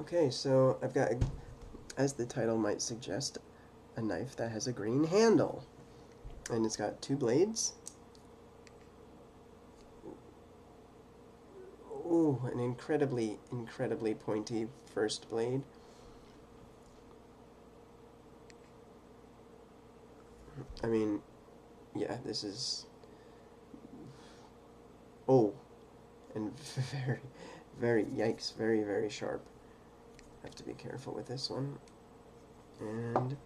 Okay, so I've got, as the title might suggest, a knife that has a green handle. And it's got two blades. Ooh, an incredibly pointy first blade. I mean, yeah, this is... Oh, and yikes, very sharp. Have to be careful with this one. And...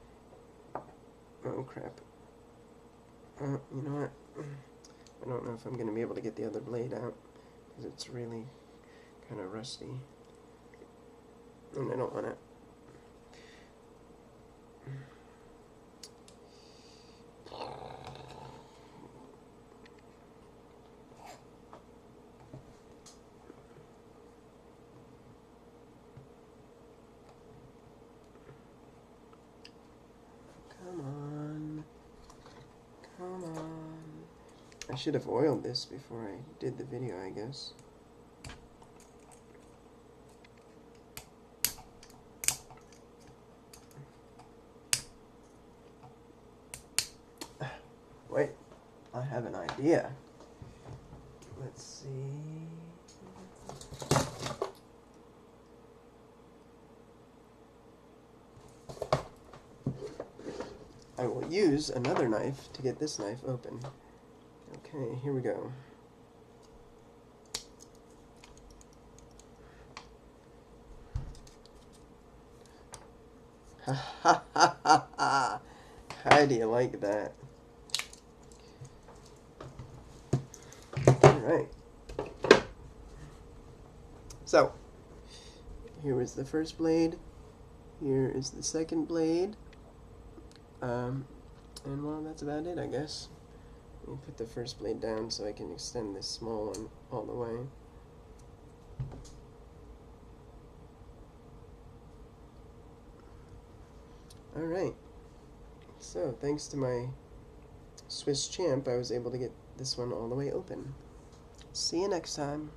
oh, crap. You know what? I don't know if I'm going to be able to get the other blade out, because it's really kind of rusty. And I don't want it. Come on. Come on. I should have oiled this before I did the video, I guess. Wait, I have an idea. Let's see. I will use another knife to get this knife open. Okay, here we go. Ha ha ha ha ha! How do you like that? Alright. So, here is the first blade. Here is the second blade. And well, that's about it, I guess. Let me put the first blade down so I can extend this small one all the way. Alright. So, thanks to my Swiss champ, I was able to get this one all the way open. See you next time.